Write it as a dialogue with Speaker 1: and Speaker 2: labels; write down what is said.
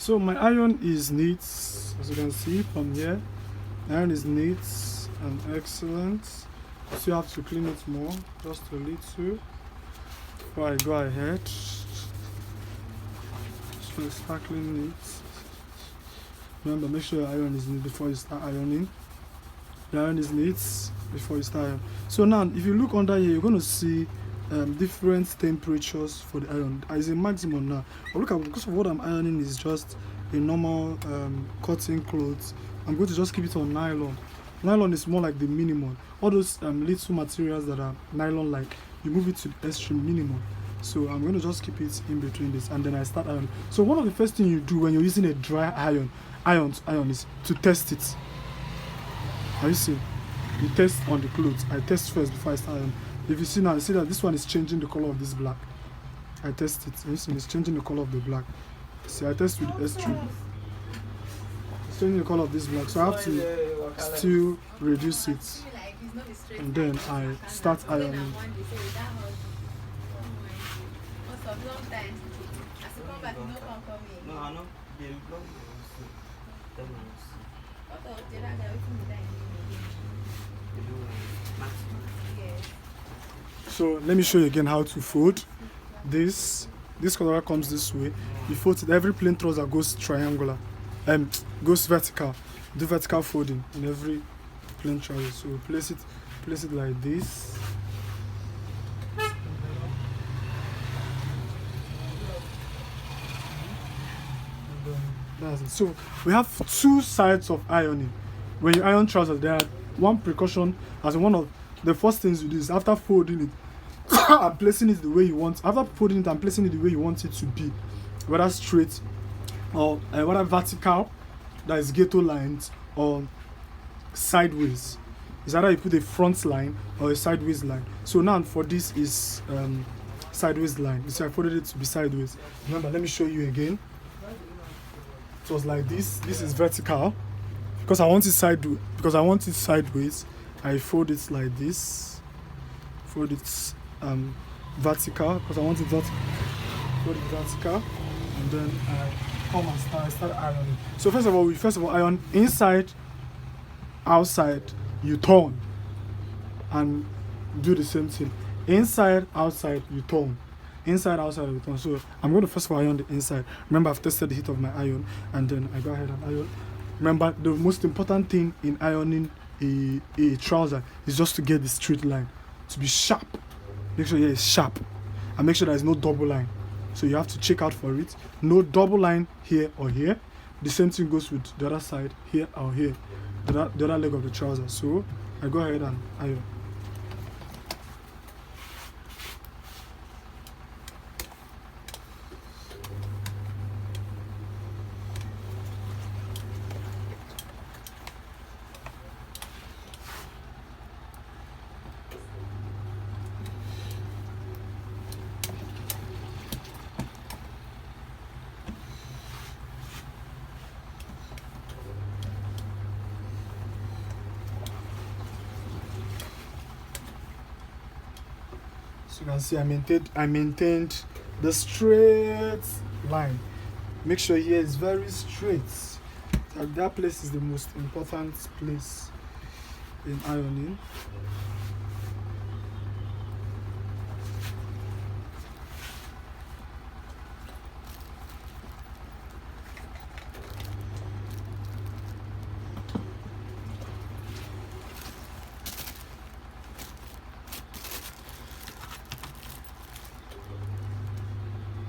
Speaker 1: So my iron is neat, as you can see from here. The iron is neat and excellent. Still have to clean it more, just a little, before I go ahead. So start cleaning it. Remember, make sure your iron is neat before you start ironing. The iron is neat before you start ironing. So now, if you look under here, you're going to see different temperatures for the iron. As a maximum now. But look at, because of what I'm ironing is just a normal cotton clothes. I'm going to just keep it on nylon. Nylon is more like the minimum. All those little materials that are nylon like, you move it to the extreme minimum. So I'm going to just keep it in between this, and then I start ironing. So one of the first things you do when you're using a dry iron is to test it. Are you see? You test on the clothes. I test first before I start ironing. If you see now, you see that this one is changing the color of this black. I test it. You see, it's changing the color of the black. See, I test with the extreme. It's changing the color of this black. So I have to still reduce it. And then I start ironing. So let me show you again how to fold. This color comes this way. You fold it. Every plain trouser goes triangular, goes vertical. Do vertical folding in every plain trouser. So place it like this. That's it. So we have two sides of ironing. When you iron trousers, there are one precaution, as one of the first things you do is after folding it and placing it the way you want. After folding it and placing it the way you want it to be, whether straight or whether vertical, that is ghetto lines, or sideways. It's either you put a front line or a sideways line. So now for this is sideways line. You see, I folded it to be sideways. Remember, let me show you again. It was like this. This is vertical. Because I want it sideways, I fold it like this. Fold it vertical because I want it vertical. Fold it vertical, and then I come and start ironing. So first of all, iron inside, outside. You turn and do the same thing. Inside, outside, you turn. Inside, outside, you turn. So I'm going to first of all iron the inside. Remember, I've tested the heat of my iron, and then I go ahead and iron. Remember, the most important thing in ironing a trouser is just to get the straight line, to be sharp. Make sure it's sharp, and make sure there is no double line. So you have to check out for it. No double line here or here. The same thing goes with the other side, here or here, the other leg of the trouser. So I go ahead and iron. So you can see I maintained the straight line. Make sure here is very straight. That place is the most important place in ironing.